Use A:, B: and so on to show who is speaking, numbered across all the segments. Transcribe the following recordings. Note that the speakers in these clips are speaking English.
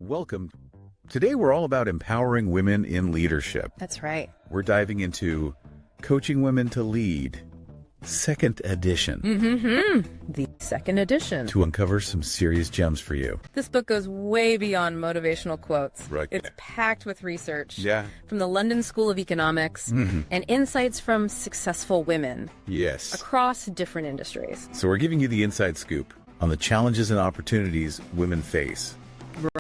A: Welcome. Today we're all about empowering women in leadership.
B: That's right.
A: We're diving into Coaching Women to Lead, second edition,
B: The second edition.
A: to uncover some serious gems for you.
B: This book goes way beyond motivational quotes.
A: Right.
B: It's packed with research
A: Yeah.
B: from the London School of Economics and insights from successful women
A: Yes.
B: across different industries.
A: So we're giving you the inside scoop on the challenges and opportunities women face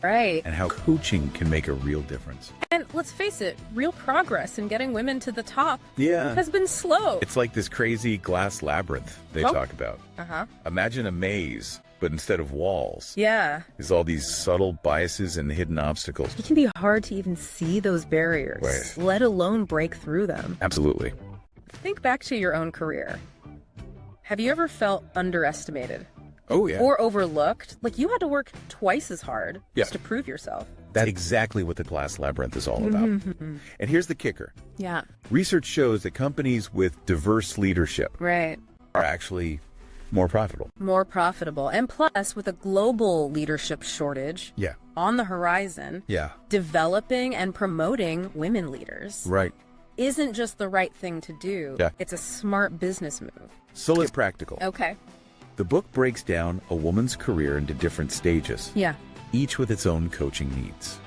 B: Right.
A: and how coaching can make a real difference.
B: And let's face it, real progress in getting women to the top
A: Yeah.
B: has been slow.
A: It's like this crazy glass labyrinth they talk about.
B: Uh-huh.
A: Imagine a maze, but instead of walls,
B: Yeah.
A: there's all these subtle biases and hidden obstacles.
B: It can be hard to even see those barriers,
A: Right.
B: let alone break through them.
A: Absolutely.
B: Think back to your own career. Have you ever felt underestimated?
A: Oh, yeah.
B: Or overlooked? Like you had to work twice as hard
A: Yeah.
B: just to prove yourself.
A: That's exactly what the glass labyrinth is all about. And here's the kicker.
B: Yeah.
A: Research shows that companies with diverse leadership
B: Right.
A: are actually more profitable.
B: More profitable. And plus, with a global leadership shortage
A: Yeah.
B: on the horizon,
A: Yeah.
B: developing and promoting women leaders
A: Right.
B: isn't just the right thing to do.
A: Yeah.
B: It's a smart business move.
A: So let's get practical.
B: Okay.
A: The book breaks down a woman's career into different stages,
B: Yeah.
A: each with its own coaching needs.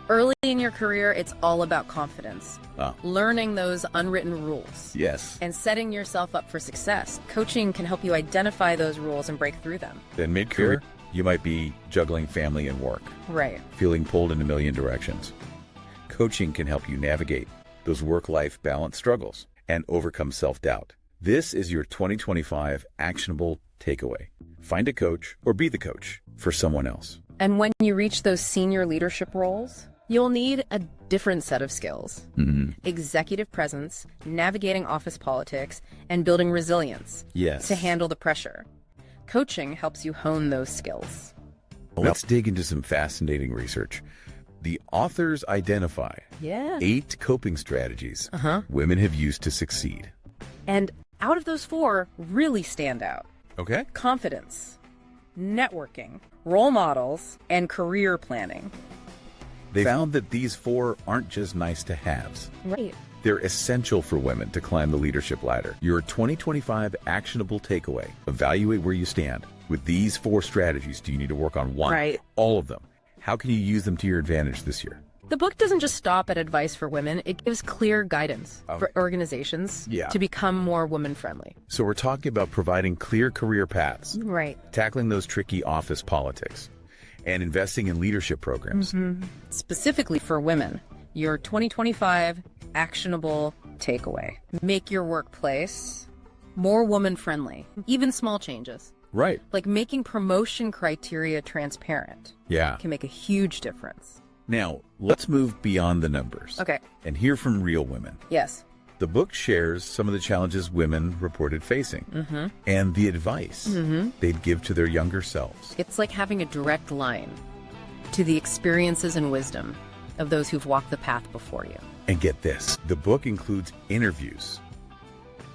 B: Early in your career, it's all about confidence.
A: Ah.
B: Learning those unwritten rules.
A: Yes.
B: And setting yourself up for success. Coaching can help you identify those rules and break through them.
A: Then mid-career, you might be juggling family and work,
B: Right.
A: feeling pulled in a million directions. Coaching can help you navigate those work-life balance struggles and overcome self-doubt. This is your 2025 actionable takeaway. Find a coach or be the coach for someone else.
B: And when you reach those senior leadership roles, you'll need a different set of skills. Executive presence, navigating office politics, and building resilience
A: Yes.
B: to handle the pressure. Coaching helps you hone those skills.
A: Let's dig into some fascinating research. The authors identify
B: Yeah.
A: 8 coping strategies women have used to succeed.
B: And out of those 4 really stand out.
A: Okay.
B: Confidence, networking, role models, and career planning.
A: They found that these 4 aren't just nice to haves.
B: Right.
A: They're essential for women to climb the leadership ladder. Your 2025 actionable takeaway. Evaluate where you stand. With these 4 strategies, do you need to work on one?
B: Right.
A: All of them. How can you use them to your advantage this year?
B: The book doesn't just stop at advice for women, it gives clear guidance for organizations to become more woman-friendly.
A: So we're talking about providing clear career paths,
B: Right.
A: tackling those tricky office politics, and investing in leadership programs.
B: Specifically for women, your 2025 actionable takeaway. Make your workplace more woman-friendly, even small changes.
A: Right.
B: Like making promotion criteria transparent
A: Yeah.
B: can make a huge difference.
A: Now, let's move beyond the numbers.
B: Okay.
A: And hear from real women.
B: Yes.
A: The book shares some of the challenges women reported facing and the advice they'd give to their younger selves.
B: It's like having a direct line to the experiences and wisdom of those who've walked the path before you.
A: And get this, the book includes interviews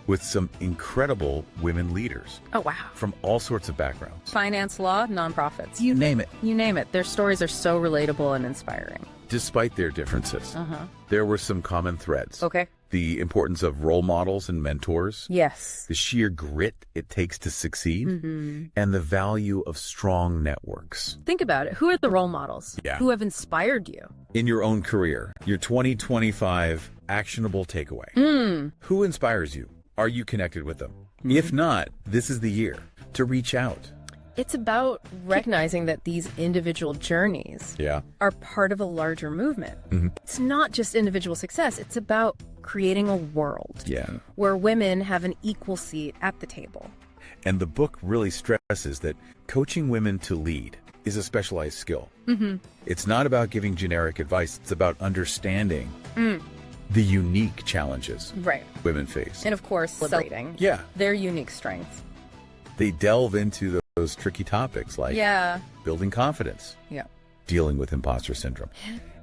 A: with some incredible women leaders
B: Oh, wow.
A: from all sorts of backgrounds.
B: Finance, law, nonprofits.
A: You name it.
B: You name it. Their stories are so relatable and inspiring.
A: Despite their differences, there were some common threads.
B: Okay.
A: The importance of role models and mentors,
B: Yes.
A: the sheer grit it takes to succeed, and the value of strong networks.
B: Think about it. Who are the role models?
A: Yeah.
B: Who have inspired you?
A: In your own career, your 2025 actionable takeaway. Who inspires you? Are you connected with them? If not, this is the year to reach out.
B: It's about recognizing that these individual journeys
A: Yeah.
B: are part of a larger movement. It's not just individual success. It's about creating a world
A: Yeah.
B: where women have an equal seat at the table.
A: And the book really stresses that coaching women to lead is a specialized skill. It's not about giving generic advice. It's about understanding the unique challenges
B: Right.
A: women face.
B: And of course, celebrating
A: Yeah.
B: their unique strengths.
A: They delve into those tricky topics like
B: Yeah.
A: building confidence,
B: Yeah.
A: dealing with imposter syndrome,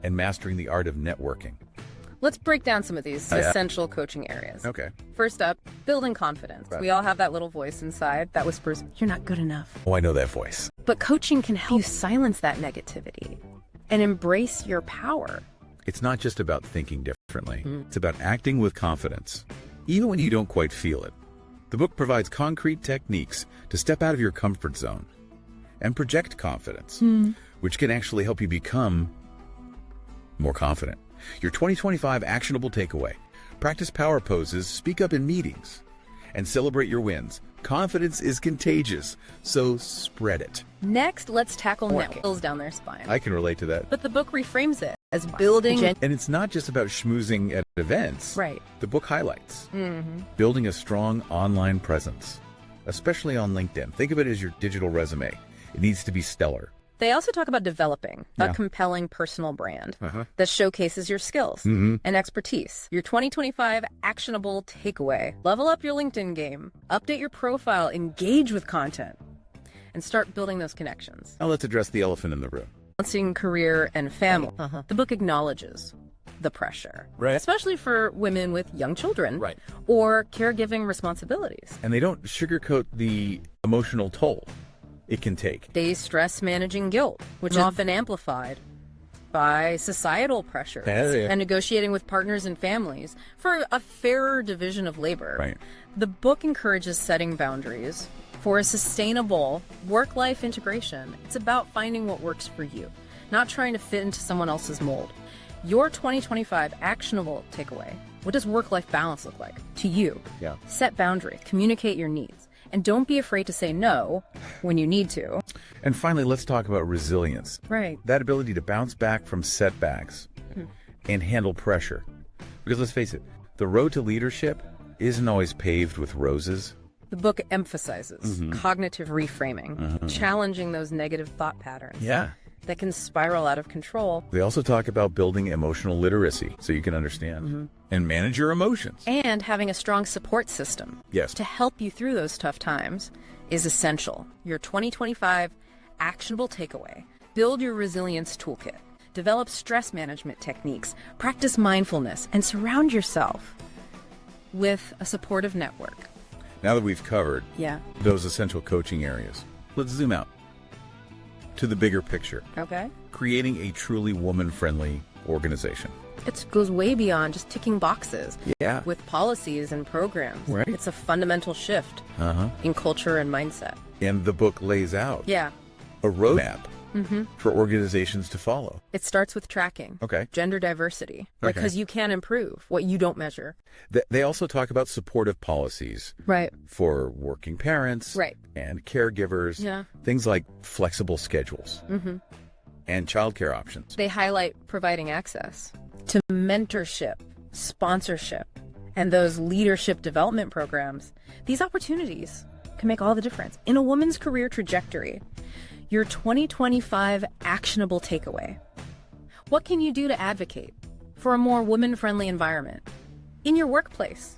A: and mastering the art of networking.
B: Let's break down some of these
A: Yeah.
B: essential coaching areas.
A: Okay.
B: First up, building confidence.
A: Right.
B: We all have that little voice inside that whispers, you're not good enough.
A: Oh, I know that voice.
B: But coaching can help you silence that negativity. and embrace your power.
A: It's not just about thinking differently. It's about acting with confidence, even when you don't quite feel it. The book provides concrete techniques to step out of your comfort zone and project confidence, which can actually help you become more confident. Your 2025 actionable takeaway: practice power poses, speak up in meetings, and celebrate your wins. Confidence is contagious, so spread it.
B: Next, let's tackle networking down their spine.
A: I can relate to that.
B: But the book reframes it as building...
A: And it's not just about schmoozing at events.
B: Right.
A: The book highlights building a strong online presence, especially on LinkedIn. Think of it as your digital resume. It needs to be stellar.
B: They also talk about developing a compelling personal brand that showcases your skills and expertise. Your 2025 actionable takeaway: level up your LinkedIn game, update your profile, engage with content, and start building those connections.
A: Now let's address the elephant in the room.
B: Balancing career and family. The book acknowledges the pressure, especially for women with young children or caregiving responsibilities.
A: And they don't sugarcoat the emotional toll it can take.
B: Days stress managing guilt, which is often amplified by societal pressures and negotiating with partners and families for a fairer division of labor. The book encourages setting boundaries for a sustainable work-life integration. It's about finding what works for you, not trying to fit into someone else's mold. Your 2025 actionable takeaway: what does work-life balance look like to you? Set boundaries, communicate your needs, and don't be afraid to say no when you need to.
A: And finally, let's talk about resilience. That ability to bounce back from setbacks and handle pressure. Because let's face it, the road to leadership isn't always paved with roses.
B: The book emphasizes cognitive reframing, challenging those negative thought patterns that can spiral out of control.
A: They also talk about building emotional literacy so you can understand and manage your emotions.
B: And having a strong support system to help you through those tough times is essential. Your 2025 actionable takeaway: build your resilience toolkit, develop stress management techniques, practice mindfulness, and surround yourself with a supportive network.
A: Now that we've covered those essential coaching areas, let's zoom out to the bigger picture. Creating a truly woman-friendly organization.
B: It goes way beyond just ticking boxes with policies and programs. It's a fundamental shift in culture and mindset.
A: And the book lays out a roadmap for organizations to follow.
B: It starts with tracking gender diversity, because you can improve what you don't measure.
A: They also talk about supportive policies for working parents and caregivers, things like flexible schedules and childcare options.
B: They highlight providing access to mentorship, sponsorship, and those leadership development programs. These opportunities can make all the difference in a woman's career trajectory. Your 2025 actionable takeaway: what can you do to advocate for a more woman-friendly environment in your workplace?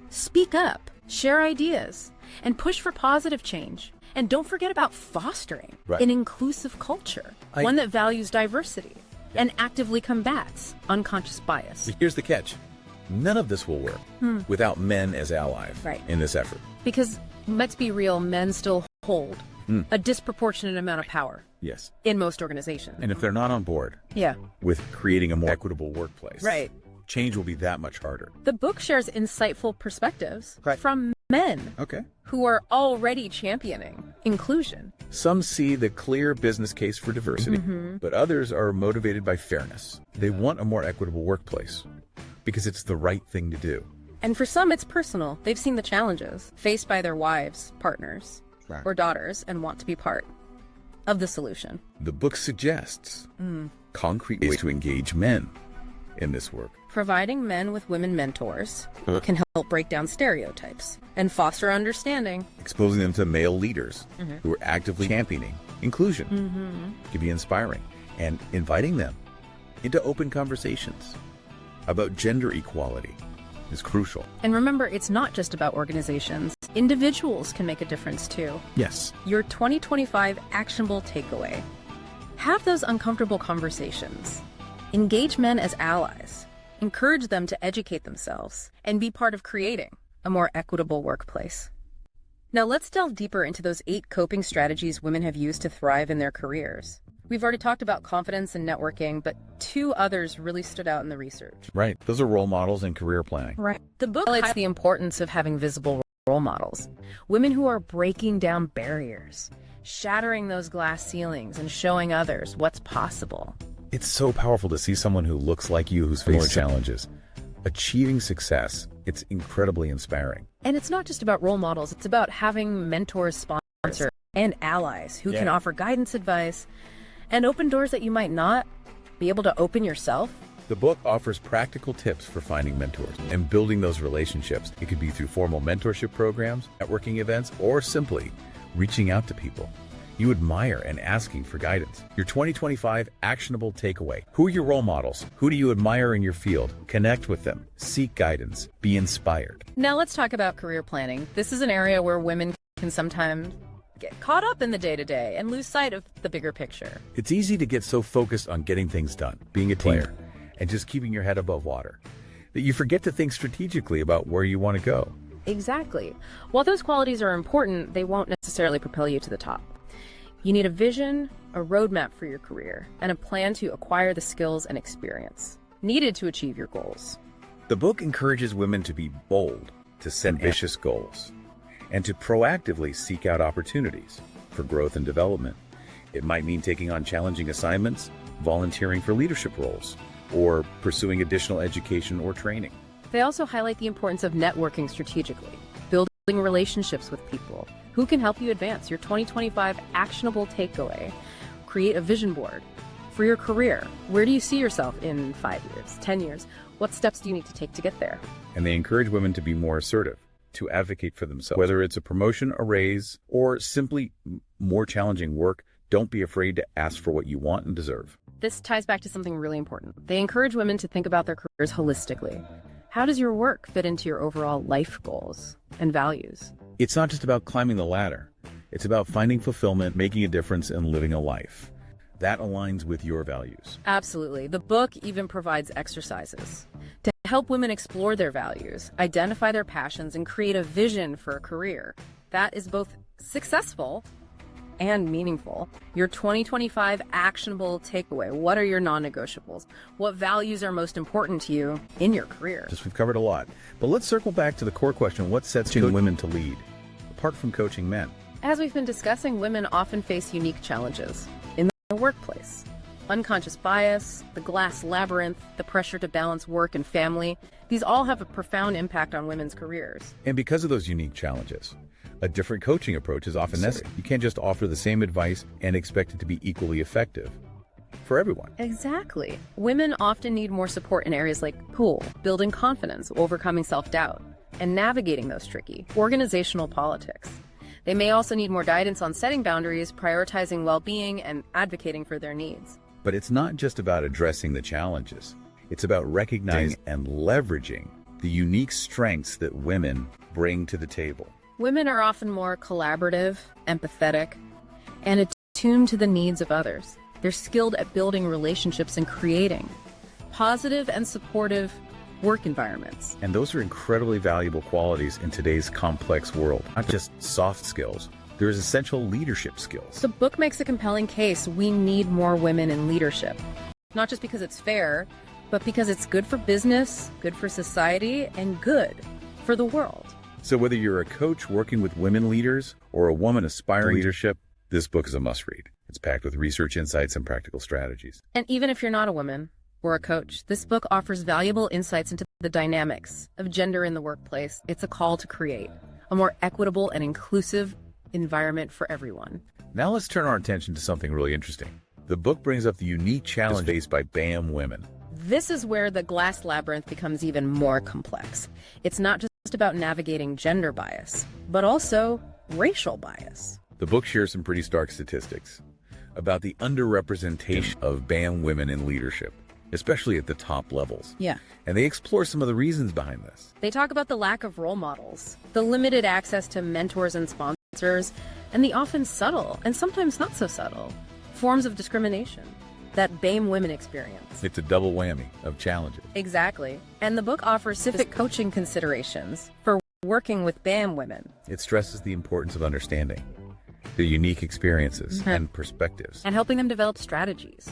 B: Speak up, share ideas, and push for positive change. And don't forget about fostering an inclusive culture, one that values diversity and actively combats unconscious bias.
A: Here's the catch: none of this will work without men as allies in this effort.
B: Because let's be real, men still hold a disproportionate amount of power in most organizations.
A: And if they're not on board with creating a more equitable workplace, change will be that much harder.
B: The book shares insightful perspectives from men who are already championing inclusion.
A: Some see the clear business case for diversity, but others are motivated by fairness. They want a more equitable workplace because it's the right thing to do.
B: And for some, it's personal. They've seen the challenges faced by their wives, partners, or daughters, and want to be part of the solution.
A: The book suggests concrete ways to engage men in this work.
B: Providing men with women mentors can help break down stereotypes and foster understanding.
A: Exposing them to male leaders who are actively championing inclusion can be inspiring, and inviting them into open conversations about gender equality is crucial.
B: And remember, it's not just about organizations. Individuals can make a difference too. Your 2025 actionable takeaway: have those uncomfortable conversations. Engage men as allies. Encourage them to educate themselves and be part of creating a more equitable workplace. Now let's delve deeper into those 8 coping strategies women have used to thrive in their careers. We've already talked about confidence and networking, but two others really stood out in the research.
A: Right. Those are role models in career planning.
B: Right. The book highlights the importance of having visible role models. Women who are breaking down barriers, shattering those glass ceilings, and showing others what's possible.
A: It's so powerful to see someone who looks like you who's faced challenges, achieving success. It's incredibly inspiring.
B: And it's not just about role models. It's about having mentors, sponsors, and allies who can offer guidance, advice, and open doors that you might not be able to open yourself.
A: The book offers practical tips for finding mentors and building those relationships. It could be through formal mentorship programs, networking events, or simply reaching out to people you admire and asking for guidance. Your 2025 actionable takeaway. Who are your role models? Who do you admire in your field? Connect with them. Seek guidance. Be inspired.
B: Now let's talk about career planning. This is an area where women can sometimes get caught up in the day-to-day and lose sight of the bigger picture.
A: It's easy to get so focused on getting things done, being a player, and just keeping your head above water, that you forget to think strategically about where you want to go.
B: Exactly. While those qualities are important, they won't necessarily propel you to the top. You need a vision, a roadmap for your career, and a plan to acquire the skills and experience needed to achieve your goals.
A: The book encourages women to be bold, to set ambitious goals, and to proactively seek out opportunities for growth and development. It might mean taking on challenging assignments, volunteering for leadership roles, or pursuing additional education or training.
B: They also highlight the importance of networking strategically, building relationships with people who can help you advance your 2025 actionable takeaway. Create a vision board for your career. Where do you see yourself in 5 years, 10 years? What steps do you need to take to get there?
A: And they encourage women to be more assertive, to advocate for themselves. Whether it's a promotion, a raise, or simply more challenging work, don't be afraid to ask for what you want and deserve.
B: This ties back to something really important. They encourage women to think about their careers holistically. How does your work fit into your overall life goals and values?
A: It's not just about climbing the ladder. It's about finding fulfillment, making a difference, and living a life that aligns with your values.
B: Absolutely. The book even provides exercises to help women explore their values, identify their passions, and create a vision for a career that is both successful and meaningful. Your 2025 actionable takeaway. What are your non-negotiables? What values are most important to you in your career?
A: We've covered a lot, but let's circle back to the core question: what sets women to lead, apart from coaching men?
B: As we've been discussing, women often face unique challenges in the workplace. Unconscious bias, the glass labyrinth, the pressure to balance work and family, these all have a profound impact on women's careers.
A: And because of those unique challenges, a different coaching approach is often necessary. You can't just offer the same advice and expect it to be equally effective for everyone.
B: Exactly. Women often need more support in areas like building confidence, overcoming self-doubt, and navigating those tricky organizational politics. They may also need more guidance on setting boundaries, prioritizing well-being, and advocating for their needs.
A: But it's not just about addressing the challenges. It's about recognizing and leveraging the unique strengths that women bring to the table.
B: Women are often more collaborative, empathetic, and attuned to the needs of others. They're skilled at building relationships and creating positive and supportive work environments.
A: And those are incredibly valuable qualities in today's complex world. Not just soft skills, there's essential leadership skills.
B: The book makes a compelling case. We need more women in leadership. Not just because it's fair, but because it's good for business, good for society, and good for the world.
A: So whether you're a coach working with women leaders or a woman aspiring to leadership, this book is a must-read. It's packed with research insights and practical strategies.
B: And even if you're not a woman or a coach, this book offers valuable insights into the dynamics of gender in the workplace. It's a call to create a more equitable and inclusive environment for everyone.
A: Now let's turn our attention to something really interesting. The book brings up the unique challenge faced by BAME women.
B: This is where the glass labyrinth becomes even more complex. It's not just about navigating gender bias, but also racial bias.
A: The book shares some pretty stark statistics about the underrepresentation of BAME women in leadership, especially at the top levels.
B: Yeah.
A: And they explore some of the reasons behind this.
B: They talk about the lack of role models, the limited access to mentors and sponsors, and the often subtle, and sometimes not so subtle, forms of discrimination that BAME women experience.
A: It's a double whammy of challenges.
B: Exactly. And the book offers specific coaching considerations for working with BAME women.
A: It stresses the importance of understanding their unique experiences and perspectives.
B: and helping them develop strategies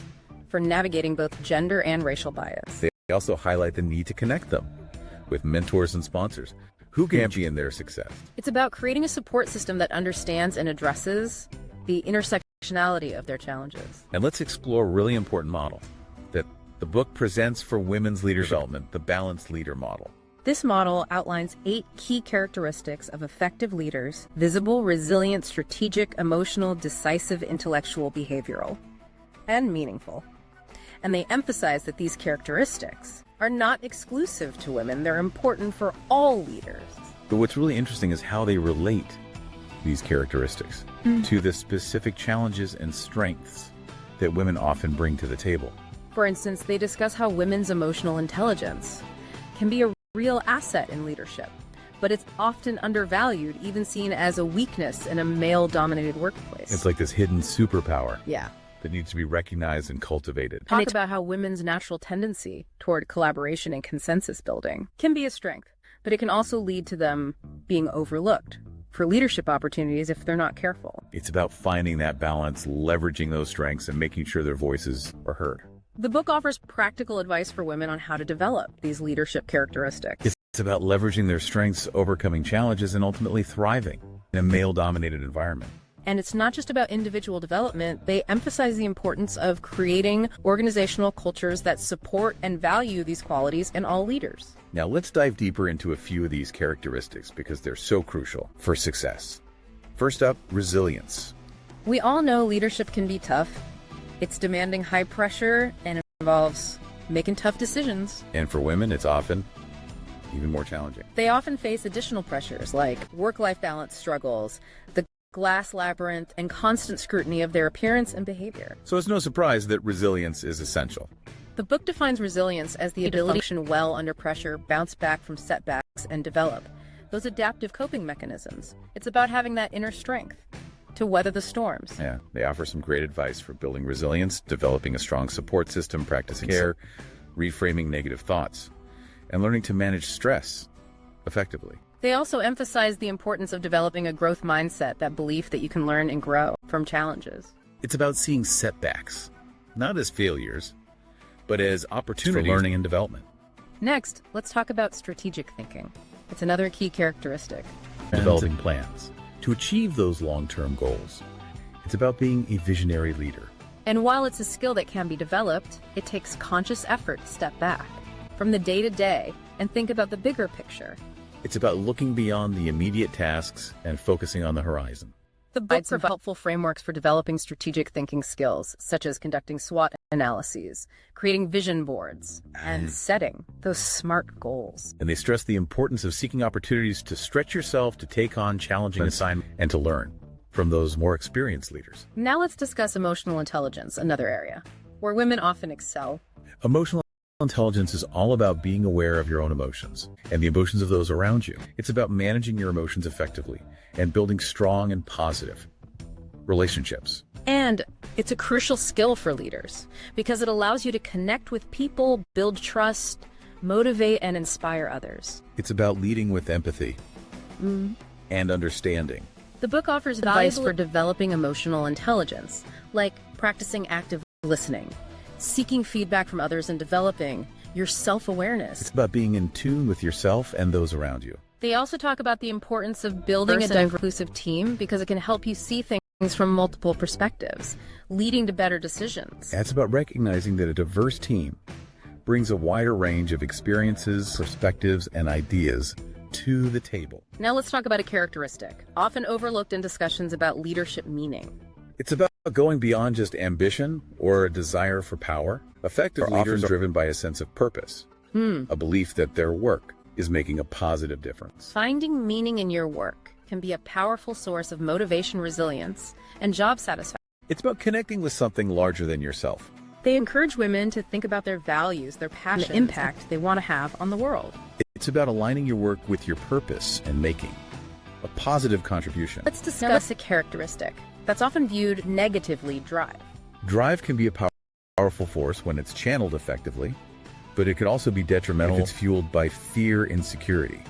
B: for navigating both gender and racial bias.
A: They also highlight the need to connect them with mentors and sponsors who can champion their success.
B: It's about creating a support system that understands and addresses the intersectionality of their challenges.
A: And let's explore a really important model that the book presents for women's leadership development, the balanced leader model.
B: This model outlines 8 key characteristics of effective leaders: visible, resilient, strategic, emotional, decisive, intellectual, behavioral, and meaningful. And they emphasize that these characteristics are not exclusive to women. They're important for all leaders.
A: But what's really interesting is how they relate these characteristics to the specific challenges and strengths that women often bring to the table.
B: For instance, they discuss how women's emotional intelligence can be a real asset in leadership, but it's often undervalued, even seen as a weakness in a male-dominated workplace.
A: It's like this hidden superpower
B: Yeah.
A: that needs to be recognized and cultivated.
B: Talk about how women's natural tendency toward collaboration and consensus building can be a strength, but it can also lead to them being overlooked for leadership opportunities if they're not careful.
A: It's about finding that balance, leveraging those strengths, and making sure their voices are heard.
B: The book offers practical advice for women on how to develop these leadership characteristics.
A: It's about leveraging their strengths, overcoming challenges, and ultimately thriving in a male-dominated environment.
B: And it's not just about individual development. They emphasize the importance of creating organizational cultures that support and value these qualities in all leaders.
A: Now let's dive deeper into a few of these characteristics because they're so crucial for success. First up, resilience.
B: We all know leadership can be tough. It's demanding high pressure and involves making tough decisions.
A: And for women, it's often even more challenging.
B: They often face additional pressures like work-life balance struggles, the glass labyrinth, and constant scrutiny of their appearance and behavior.
A: So it's no surprise that resilience is essential.
B: The book defines resilience as the ability to function well under pressure, bounce back from setbacks, and develop those adaptive coping mechanisms. It's about having that inner strength to weather the storms.
A: Yeah, they offer some great advice for building resilience, developing a strong support system, practicing care, reframing negative thoughts, and learning to manage stress effectively.
B: They also emphasize the importance of developing a growth mindset, that belief that you can learn and grow from challenges.
A: It's about seeing setbacks, not as failures, but as opportunities for learning and development.
B: Next, let's talk about strategic thinking. It's another key characteristic.
A: Developing plans to achieve those long-term goals. It's about being a visionary leader.
B: And while it's a skill that can be developed, it takes conscious effort to step back from the day-to-day and think about the bigger picture.
A: It's about looking beyond the immediate tasks and focusing on the horizon.
B: The book provides helpful frameworks for developing strategic thinking skills, such as conducting SWOT analyses, creating vision boards, and setting those SMART goals.
A: And they stress the importance of seeking opportunities to stretch yourself, to take on challenging assignments, and to learn from those more experienced leaders.
B: Now let's discuss emotional intelligence, another area where women often excel.
A: Emotional intelligence is all about being aware of your own emotions and the emotions of those around you. It's about managing your emotions effectively and building strong and positive relationships.
B: And it's a crucial skill for leaders because it allows you to connect with people, build trust, motivate, and inspire others.
A: It's about leading with empathy and understanding.
B: The book offers advice for developing emotional intelligence, like practicing active listening, seeking feedback from others, and developing your self-awareness.
A: It's about being in tune with yourself and those around you.
B: They also talk about the importance of building a diverse, inclusive team because it can help you see things from multiple perspectives, leading to better decisions.
A: It's about recognizing that a diverse team brings a wider range of experiences, perspectives, and ideas to the table.
B: Now let's talk about a characteristic, often overlooked in discussions about leadership meaning.
A: It's about going beyond just ambition or a desire for power. Effective leaders are driven by a sense of purpose, a belief that their work is making a positive difference.
B: Finding meaning in your work can be a powerful source of motivation, resilience, and job satisfaction.
A: It's about connecting with something larger than yourself.
B: They encourage women to think about their values, their passions, and the impact they want to have on the world.
A: It's about aligning your work with your purpose and making a positive contribution.
B: Let's discuss a characteristic that's often viewed negatively: drive.
A: Drive can be a powerful force when it's channeled effectively, but it can also be detrimental if it's fueled by fear, insecurity,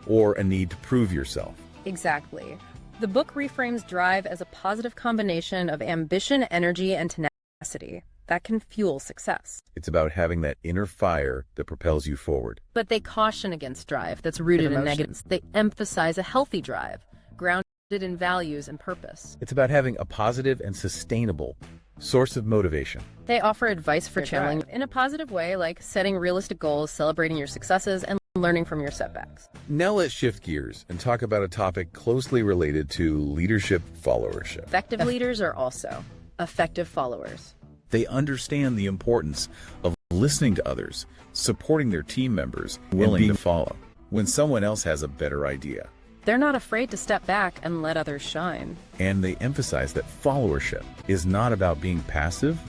A: or a need to prove yourself.
B: Exactly. The book reframes drive as a positive combination of ambition, energy, and tenacity that can fuel success.
A: It's about having that inner fire that propels you forward.
B: But they caution against drive that's rooted in negatives. They emphasize a healthy drive, grounded in values and purpose.
A: It's about having a positive and sustainable source of motivation.
B: They offer advice for channeling in a positive way, like setting realistic goals, celebrating your successes, and learning from your setbacks.
A: Now let's shift gears and talk about a topic closely related to leadership followership.
B: Effective leaders are also effective followers.
A: They understand the importance of listening to others, supporting their team members, willing to follow when someone else has a better idea.
B: They're not afraid to step back and let others shine.
A: And they emphasize that followership is not about being passive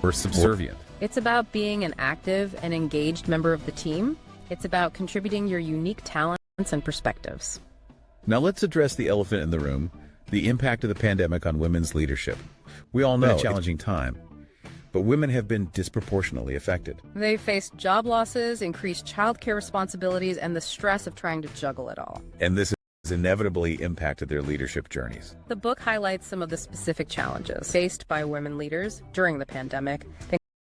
A: or subservient.
B: It's about being an active and engaged member of the team. It's about contributing your unique talents and perspectives.
A: Now let's address the elephant in the room, the impact of the pandemic on women's leadership. We all know it's a challenging time, but women have been disproportionately affected.
B: They faced job losses, increased childcare responsibilities, and the stress of trying to juggle it all.
A: And this has inevitably impacted their leadership journeys.
B: The book highlights some of the specific challenges faced by women leaders during the pandemic,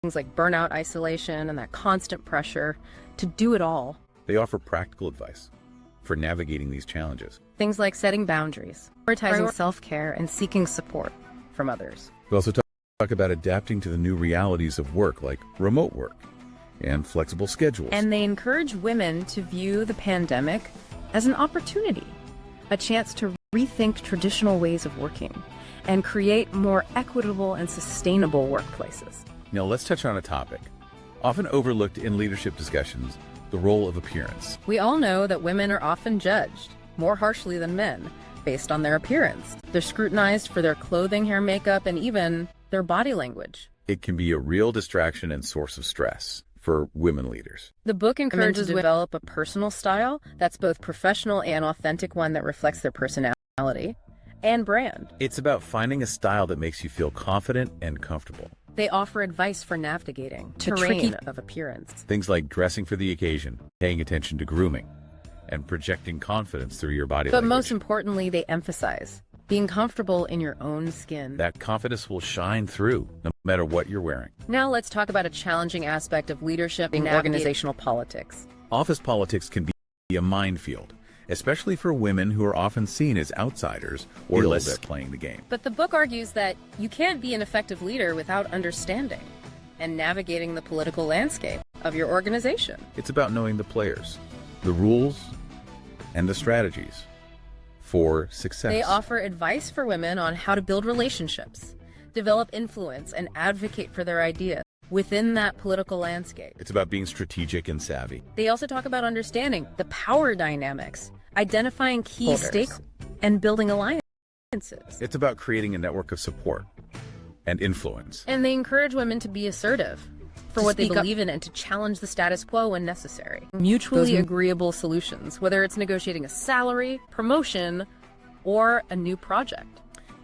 B: things like burnout, isolation, and that constant pressure to do it all.
A: They offer practical advice for navigating these challenges.
B: Things like setting boundaries, prioritizing self-care, and seeking support from others.
A: We also talk about adapting to the new realities of work, like remote work and flexible schedules.
B: And they encourage women to view the pandemic as an opportunity, a chance to rethink traditional ways of working and create more equitable and sustainable workplaces.
A: Now let's touch on a topic often overlooked in leadership discussions, the role of appearance.
B: We all know that women are often judged more harshly than men based on their appearance. They're scrutinized for their clothing, hair, makeup, and even their body language.
A: It can be a real distraction and source of stress for women leaders.
B: The book encourages women to develop a personal style that's both professional and authentic, one that reflects their personality and brand.
A: It's about finding a style that makes you feel confident and comfortable.
B: They offer advice for navigating the terrain of appearance.
A: Things like dressing for the occasion, paying attention to grooming, and projecting confidence through your body language.
B: But most importantly, they emphasize being comfortable in your own skin.
A: That confidence will shine through no matter what you're wearing.
B: Now let's talk about a challenging aspect of leadership in organizational politics.
A: Office politics can be a minefield, especially for women who are often seen as outsiders or less playing the game.
B: But the book argues that you can't be an effective leader without understanding and navigating the political landscape of your organization.
A: It's about knowing the players, the rules, and the strategies for success.
B: They offer advice for women on how to build relationships, develop influence, and advocate for their ideas within that political landscape.
A: It's about being strategic and savvy.
B: They also talk about understanding the power dynamics, identifying key stakes, and building alliances.
A: It's about creating a network of support and influence.
B: And they encourage women to be assertive for what they believe in and to challenge the status quo when necessary. Mutually agreeable solutions, whether it's negotiating a salary, promotion, or a new project.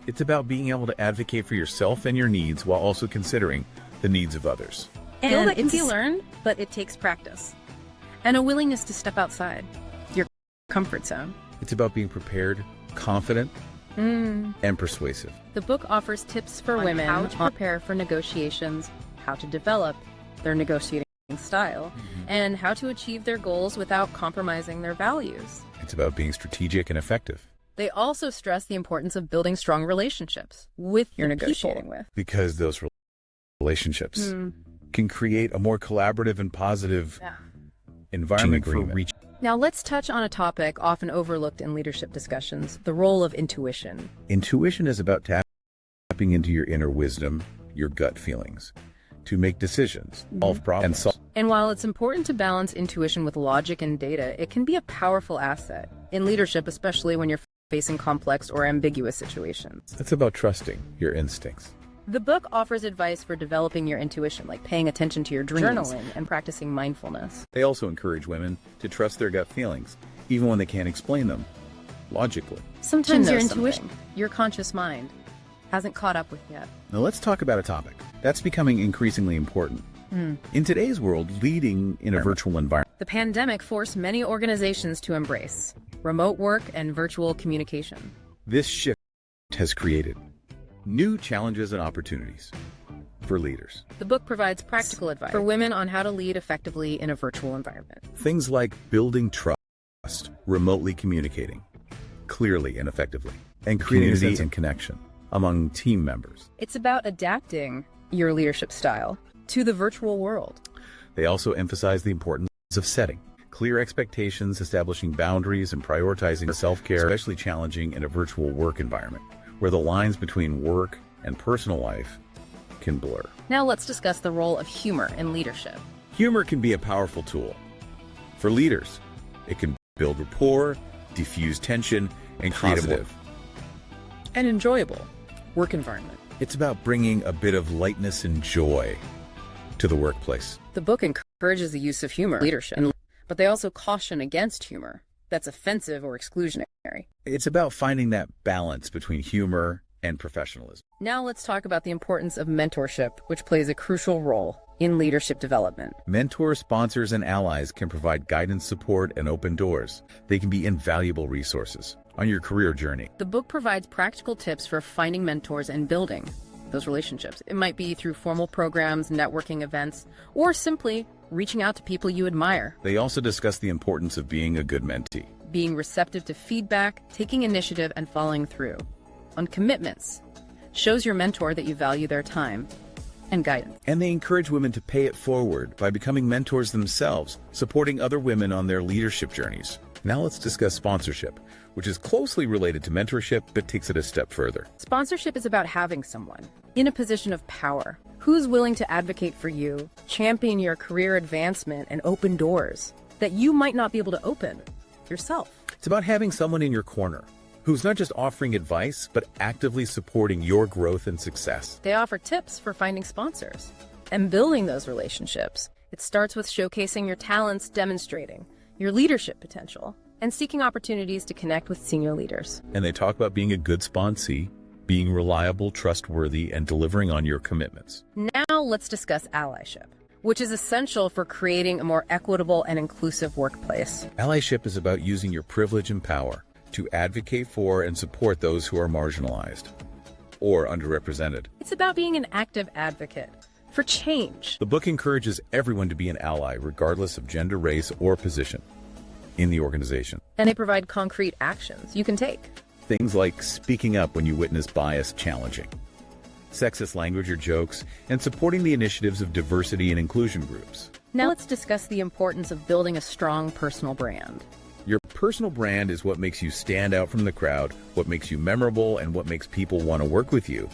A: It's about being able to advocate for yourself and your needs while also considering the needs of others.
B: And it can be learned, but it takes practice and a willingness to step outside your comfort zone.
A: It's about being prepared, confident, and persuasive.
B: The book offers tips for women how to prepare for negotiations, how to develop their negotiating style, and how to achieve their goals without compromising their values.
A: It's about being strategic and effective.
B: They also stress the importance of building strong relationships with your negotiating with.
A: Because those relationships can create a more collaborative and positive environment for reaching.
B: Now let's touch on a topic often overlooked in leadership discussions, the role of intuition.
A: Intuition is about tapping into your inner wisdom, your gut feelings, to make decisions, solve problems.
B: And while it's important to balance intuition with logic and data, it can be a powerful asset in leadership, especially when you're facing complex or ambiguous situations.
A: It's about trusting your instincts.
B: The book offers advice for developing your intuition, like paying attention to your dreams, journaling, and practicing mindfulness.
A: They also encourage women to trust their gut feelings, even when they can't explain them logically.
B: Sometimes your intuition, your conscious mind, hasn't caught up with yet.
A: Now let's talk about a topic that's becoming increasingly important. In today's world, leading in a virtual environment.
B: The pandemic forced many organizations to embrace remote work and virtual communication.
A: This shift has created new challenges and opportunities for leaders.
B: The book provides practical advice for women on how to lead effectively in a virtual environment.
A: Things like building trust, remotely communicating clearly and effectively, and creating a sense of connection among team members.
B: It's about adapting your leadership style to the virtual world.
A: They also emphasize the importance of setting clear expectations, establishing boundaries, and prioritizing self-care, especially challenging in a virtual work environment where the lines between work and personal life can blur.
B: Now let's discuss the role of humor in leadership.
A: Humor can be a powerful tool. For leaders, it can build rapport, diffuse tension, and create a
B: and enjoyable work environment.
A: It's about bringing a bit of lightness and joy to the workplace.
B: The book encourages the use of humor in leadership, but they also caution against humor that's offensive or exclusionary.
A: It's about finding that balance between humor and professionalism.
B: Now let's talk about the importance of mentorship, which plays a crucial role in leadership development.
A: Mentors, sponsors, and allies can provide guidance, support, and open doors. They can be invaluable resources on your career journey.
B: The book provides practical tips for finding mentors and building those relationships. It might be through formal programs, networking events, or simply reaching out to people you admire.
A: They also discuss the importance of being a good mentee.
B: Being receptive to feedback, taking initiative, and following through on commitments shows your mentor that you value their time and guidance.
A: And they encourage women to pay it forward by becoming mentors themselves, supporting other women on their leadership journeys. Now let's discuss sponsorship, which is closely related to mentorship but takes it a step further.
B: Sponsorship is about having someone in a position of power who's willing to advocate for you, champion your career advancement, and open doors that you might not be able to open yourself.
A: It's about having someone in your corner who's not just offering advice, but actively supporting your growth and success.
B: They offer tips for finding sponsors and building those relationships. It starts with showcasing your talents, demonstrating your leadership potential, and seeking opportunities to connect with senior leaders.
A: And they talk about being a good sponsee, being reliable, trustworthy, and delivering on your commitments.
B: Now let's discuss allyship, which is essential for creating a more equitable and inclusive workplace.
A: Allyship is about using your privilege and power to advocate for and support those who are marginalized or underrepresented.
B: It's about being an active advocate for change.
A: The book encourages everyone to be an ally, regardless of gender, race, or position in the organization.
B: And they provide concrete actions you can take.
A: Things like speaking up when you witness bias challenging, sexist language or jokes, and supporting the initiatives of diversity and inclusion groups.
B: Now let's discuss the importance of building a strong personal brand.
A: Your personal brand is what makes you stand out from the crowd, what makes you memorable, and what makes people want to work with you.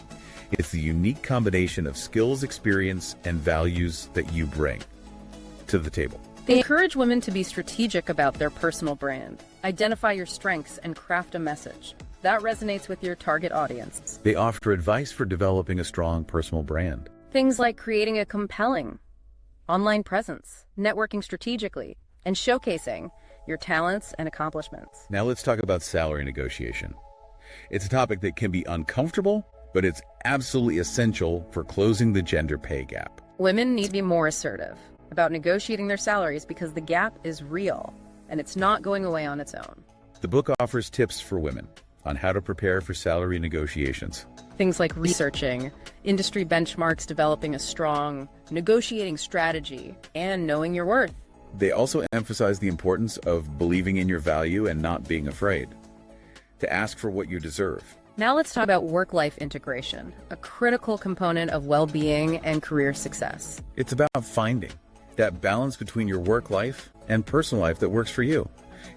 A: It's the unique combination of skills, experience, and values that you bring to the table.
B: They encourage women to be strategic about their personal brand. Identify your strengths and craft a message that resonates with your target audience.
A: They offer advice for developing a strong personal brand.
B: Things like creating a compelling online presence, networking strategically, and showcasing your talents and accomplishments.
A: Now let's talk about salary negotiation. It's a topic that can be uncomfortable, but it's absolutely essential for closing the gender pay gap.
B: Women need to be more assertive about negotiating their salaries because the gap is real and it's not going away on its own.
A: The book offers tips for women on how to prepare for salary negotiations.
B: Things like researching industry benchmarks, developing a strong negotiating strategy, and knowing your worth.
A: They also emphasize the importance of believing in your value and not being afraid to ask for what you deserve.
B: Now let's talk about work-life integration, a critical component of well-being and career success.
A: It's about finding that balance between your work life and personal life that works for you.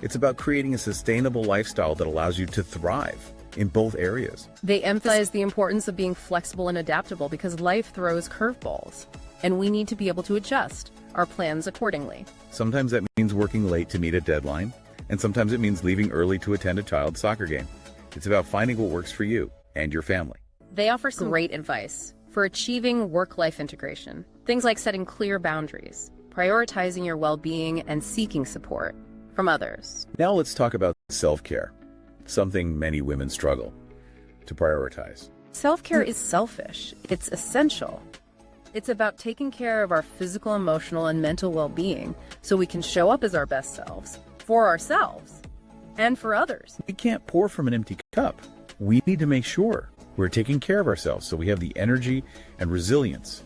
A: It's about creating a sustainable lifestyle that allows you to thrive in both areas.
B: They emphasize the importance of being flexible and adaptable because life throws curveballs, and we need to be able to adjust our plans accordingly.
A: Sometimes that means working late to meet a deadline, and sometimes it means leaving early to attend a child's soccer game. It's about finding what works for you and your family.
B: They offer some great advice for achieving work-life integration. Things like setting clear boundaries, prioritizing your well-being, and seeking support from others.
A: Now let's talk about self-care, something many women struggle to prioritize.
B: Self-care is selfish. It's essential. It's about taking care of our physical, emotional, and mental well-being so we can show up as our best selves for ourselves and for others.
A: We can't pour from an empty cup. we need to make sure we're taking care of ourselves so we have the energy and resilience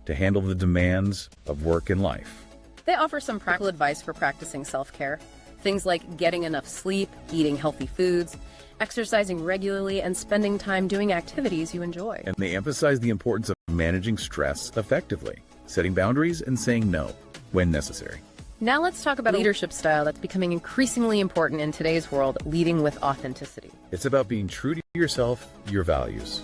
A: to handle the demands of work and life.
B: They offer some practical advice for practicing self-care. Things like getting enough sleep, eating healthy foods, exercising regularly, and spending time doing activities you enjoy.
A: And they emphasize the importance of managing stress effectively, setting boundaries and saying no when necessary.
B: Now let's talk about a leadership style that's becoming increasingly important in today's world, leading with authenticity.
A: It's about being true to yourself, your values,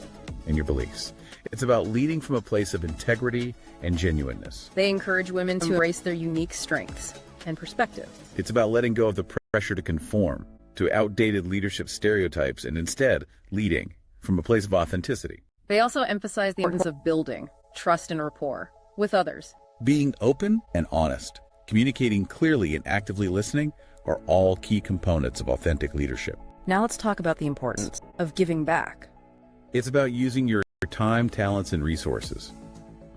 A: and your beliefs. It's about leading from a place of integrity and genuineness.
B: They encourage women to embrace their unique strengths and perspectives.
A: It's about letting go of the pressure to conform to outdated leadership stereotypes and instead leading from a place of authenticity.
B: They also emphasize the importance of building trust and rapport with others.
A: Being open and honest, communicating clearly and actively listening are all key components of authentic leadership.
B: Now let's talk about the importance of giving back.
A: It's about using your time, talents, and resources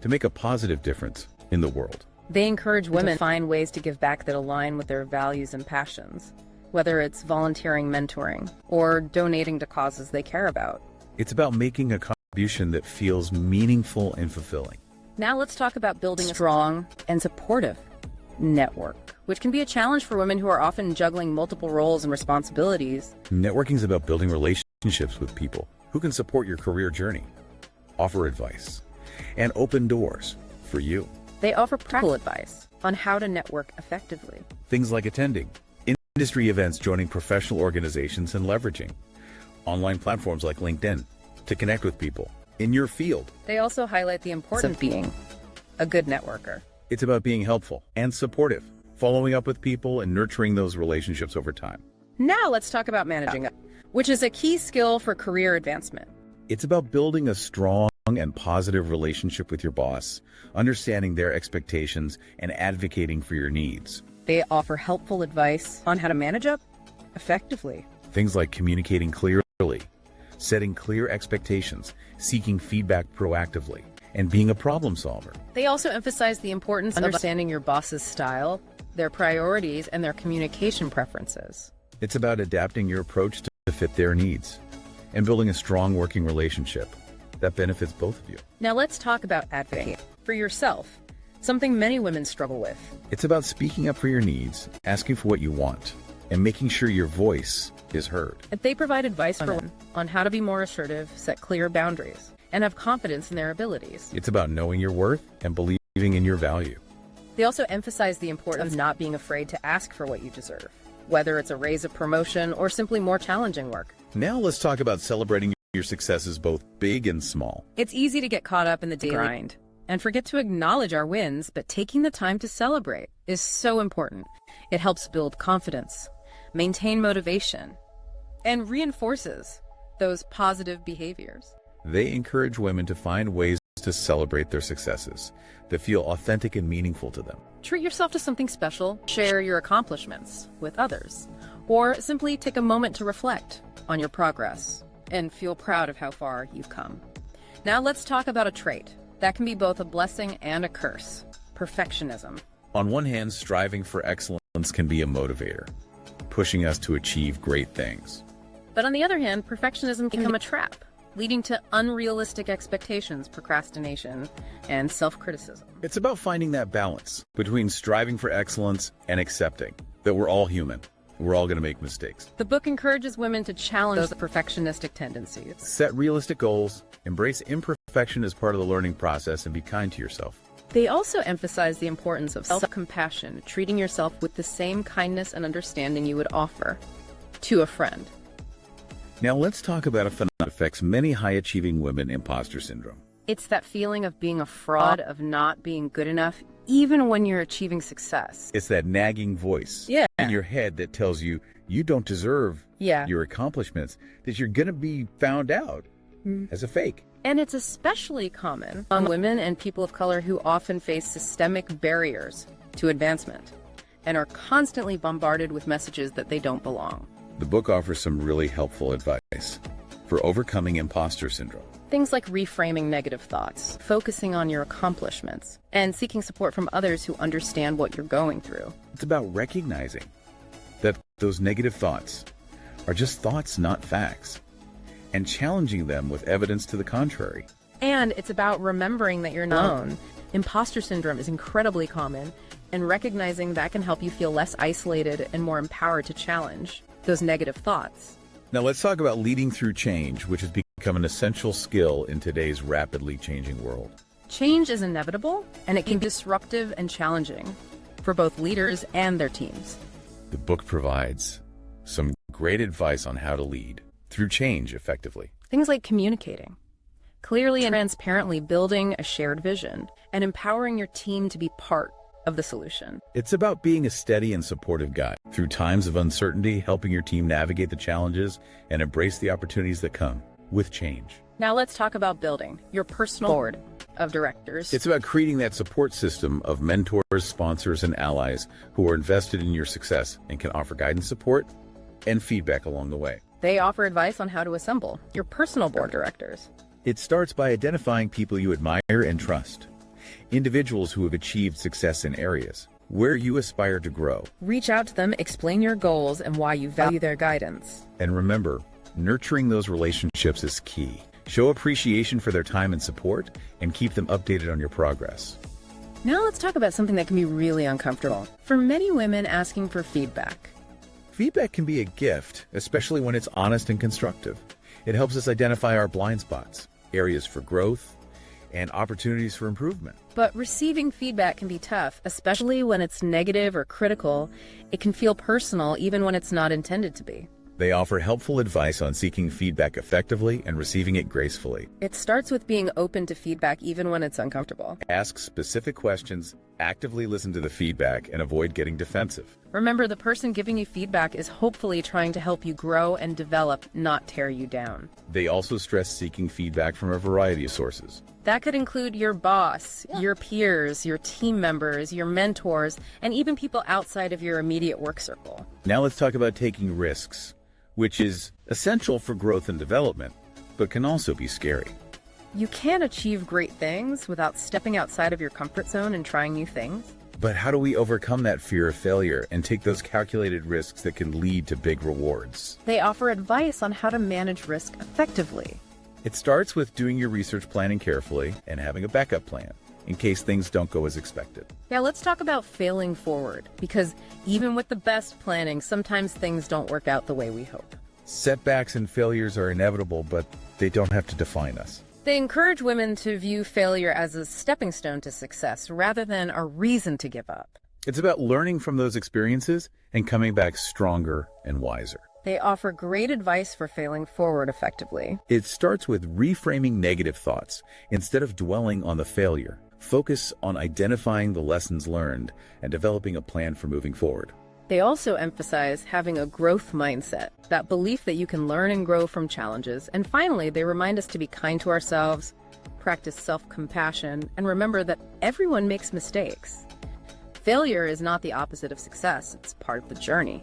A: to make a positive difference in the world.
B: They encourage women to find ways to give back that align with their values and passions, whether it's volunteering, mentoring, or donating to causes they care about.
A: It's about making a contribution that feels meaningful and fulfilling.
B: Now let's talk about building a strong and supportive network, which can be a challenge for women who are often juggling multiple roles and responsibilities.
A: Networking is about building relationships with people who can support your career journey, offer advice, and open doors for you.
B: They offer practical advice on how to network effectively.
A: Things like attending industry events, joining professional organizations, and leveraging online platforms like LinkedIn to connect with people in your field.
B: They also highlight the importance of being a good networker.
A: It's about being helpful and supportive, following up with people and nurturing those relationships over time.
B: Now let's talk about managing, which is a key skill for career advancement.
A: It's about building a strong and positive relationship with your boss, understanding their expectations, and advocating for your needs.
B: They offer helpful advice on how to manage up effectively.
A: Things like communicating clearly, setting clear expectations, seeking feedback proactively, and being a problem solver.
B: They also emphasize the importance of understanding your boss's style, their priorities, and their communication preferences.
A: It's about adapting your approach to fit their needs and building a strong working relationship that benefits both of you.
B: Now let's talk about advocating for yourself, something many women struggle with.
A: It's about speaking up for your needs, asking for what you want, and making sure your voice is heard.
B: They provide advice for women on how to be more assertive, set clear boundaries, and have confidence in their abilities.
A: It's about knowing your worth and believing in your value.
B: They also emphasize the importance of not being afraid to ask for what you deserve, whether it's a raise, a promotion, or simply more challenging work.
A: Now let's talk about celebrating your successes, both big and small.
B: It's easy to get caught up in the daily grind and forget to acknowledge our wins, but taking the time to celebrate is so important. It helps build confidence, maintain motivation, and reinforces those positive behaviors.
A: They encourage women to find ways to celebrate their successes that feel authentic and meaningful to them.
B: Treat yourself to something special, share your accomplishments with others, or simply take a moment to reflect on your progress and feel proud of how far you've come. Now let's talk about a trait that can be both a blessing and a curse: perfectionism.
A: On one hand, striving for excellence can be a motivator, pushing us to achieve great things.
B: But on the other hand, perfectionism can become a trap, leading to unrealistic expectations, procrastination, and self-criticism.
A: It's about finding that balance between striving for excellence and accepting that we're all human. We're all going to make mistakes.
B: The book encourages women to challenge those perfectionistic tendencies.
A: Set realistic goals, embrace imperfection as part of the learning process, and be kind to yourself.
B: They also emphasize the importance of self-compassion, treating yourself with the same kindness and understanding you would offer to a friend.
A: Now let's talk about a phenomenon that affects many high-achieving women: imposter syndrome.
B: It's that feeling of being a fraud, of not being good enough, even when you're achieving success.
A: It's that nagging voice in your head that tells you you don't deserve your accomplishments, that you're going to be found out as a fake.
B: And it's especially common among women and people of color who often face systemic barriers to advancement and are constantly bombarded with messages that they don't belong.
A: The book offers some really helpful advice for overcoming imposter syndrome.
B: Things like reframing negative thoughts, focusing on your accomplishments, and seeking support from others who understand what you're going through.
A: It's about recognizing that those negative thoughts are just thoughts, not facts, and challenging them with evidence to the contrary.
B: And it's about remembering that you're not alone. Imposter syndrome is incredibly common, and recognizing that can help you feel less isolated and more empowered to challenge those negative thoughts.
A: Now let's talk about leading through change, which has become an essential skill in today's rapidly changing world.
B: Change is inevitable, and it can be disruptive and challenging for both leaders and their teams.
A: The book provides some great advice on how to lead through change effectively.
B: Things like communicating clearly and transparently, building a shared vision, and empowering your team to be part of the solution.
A: It's about being a steady and supportive guide through times of uncertainty, helping your team navigate the challenges and embrace the opportunities that come with change.
B: Now let's talk about building your personal board of directors.
A: It's about creating that support system of mentors, sponsors, and allies who are invested in your success and can offer guidance, support, and feedback along the way.
B: They offer advice on how to assemble your personal board of directors.
A: It starts by identifying people you admire and trust, individuals who have achieved success in areas where you aspire to grow.
B: Reach out to them, explain your goals and why you value their guidance.
A: And remember, nurturing those relationships is key. Show appreciation for their time and support, and keep them updated on your progress.
B: Now let's talk about something that can be really uncomfortable for many women: asking for feedback.
A: Feedback can be a gift, especially when it's honest and constructive. It helps us identify our blind spots, areas for growth, and opportunities for improvement.
B: But receiving feedback can be tough, especially when it's negative or critical. It can feel personal even when it's not intended to be.
A: They offer helpful advice on seeking feedback effectively and receiving it gracefully.
B: It starts with being open to feedback even when it's uncomfortable.
A: Ask specific questions, actively listen to the feedback, and avoid getting defensive.
B: Remember, the person giving you feedback is hopefully trying to help you grow and develop, not tear you down.
A: They also stress seeking feedback from a variety of sources.
B: That could include your boss, your peers, your team members, your mentors, and even people outside of your immediate work circle.
A: Now let's talk about taking risks, which is essential for growth and development, but can also be scary.
B: You can't achieve great things without stepping outside of your comfort zone and trying new things.
A: But how do we overcome that fear of failure and take those calculated risks that can lead to big rewards?
B: They offer advice on how to manage risk effectively.
A: It starts with doing your research planning carefully and having a backup plan in case things don't go as expected.
B: Now let's talk about failing forward, because even with the best planning, sometimes things don't work out the way we hope.
A: Setbacks and failures are inevitable, but they don't have to define us.
B: They encourage women to view failure as a stepping stone to success rather than a reason to give up.
A: It's about learning from those experiences and coming back stronger and wiser.
B: They offer great advice for failing forward effectively.
A: It starts with reframing negative thoughts. Instead of dwelling on the failure, focus on identifying the lessons learned and developing a plan for moving forward.
B: They also emphasize having a growth mindset, that belief that you can learn and grow from challenges. And finally, they remind us to be kind to ourselves, practice self-compassion, and remember that everyone makes mistakes. Failure is not the opposite of success, it's part of the journey.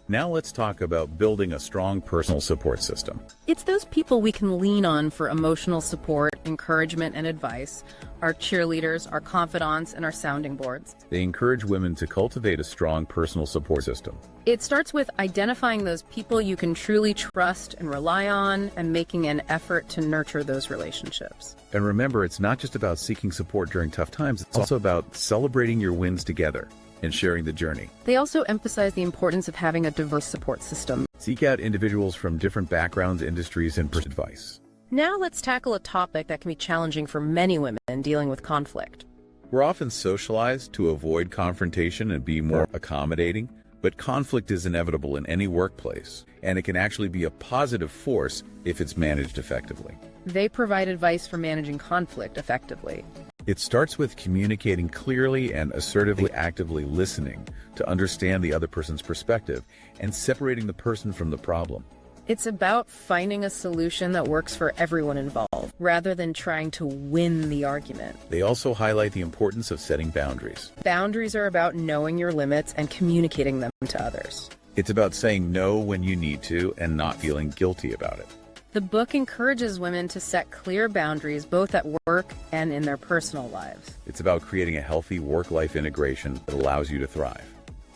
A: Now let's talk about building a strong personal support system.
B: It's those people we can lean on for emotional support, encouragement, and advice. Our cheerleaders, our confidants, and our sounding boards.
A: They encourage women to cultivate a strong personal support system.
B: It starts with identifying those people you can truly trust and rely on, and making an effort to nurture those relationships.
A: And remember, it's not just about seeking support during tough times, it's also about celebrating your wins together and sharing the journey.
B: They also emphasize the importance of having a diverse support system.
A: Seek out individuals from different backgrounds, industries, and advice.
B: Now let's tackle a topic that can be challenging for many women dealing with conflict.
A: We're often socialized to avoid confrontation and be more accommodating, but conflict is inevitable in any workplace, and it can actually be a positive force if it's managed effectively.
B: They provide advice for managing conflict effectively.
A: It starts with communicating clearly and assertively, actively listening to understand the other person's perspective and separating the person from the problem.
B: It's about finding a solution that works for everyone involved, rather than trying to win the argument.
A: They also highlight the importance of setting boundaries.
B: Boundaries are about knowing your limits and communicating them to others.
A: It's about saying no when you need to and not feeling guilty about it.
B: The book encourages women to set clear boundaries both at work and in their personal lives.
A: It's about creating a healthy work-life integration that allows you to thrive.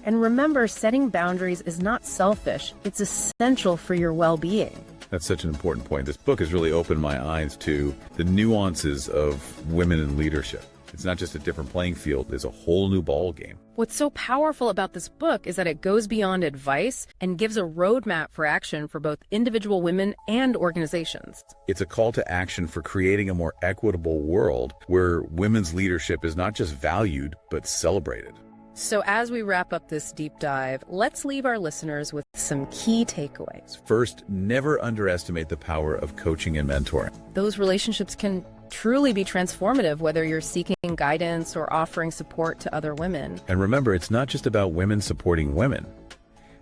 B: And remember, setting boundaries is not selfish, it's essential for your well-being.
A: That's such an important point. This book has really opened my eyes to the nuances of women in leadership. It's not just a different playing field, it's a whole new ball game.
B: What's so powerful about this book is that it goes beyond advice and gives a roadmap for action for both individual women and organizations.
A: It's a call to action for creating a more equitable world where women's leadership is not just valued, but celebrated.
B: So as we wrap up this deep dive, let's leave our listeners with some key takeaways.
A: First, never underestimate the power of coaching and mentoring.
B: Those relationships can truly be transformative, whether you're seeking guidance or offering support to other women.
A: And remember, it's not just about women supporting women.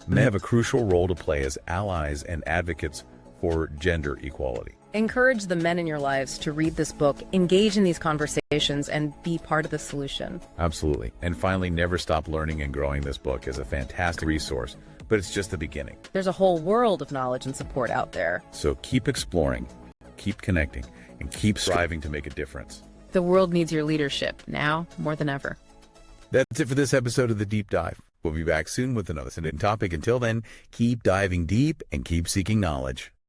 A: Men have a crucial role to play as allies and advocates for gender equality.
B: Encourage the men in your lives to read this book, engage in these conversations, and be part of the solution.
A: Absolutely. And finally, never stop learning and growing. This book is a fantastic resource, but it's just the beginning.
B: There's a whole world of knowledge and support out there.
A: So keep exploring, keep connecting, and keep striving to make a difference.
B: The world needs your leadership now more than ever.
A: That's it for this episode of The Deep Dive. We'll be back soon with another topic. Until then, keep diving deep and keep seeking knowledge.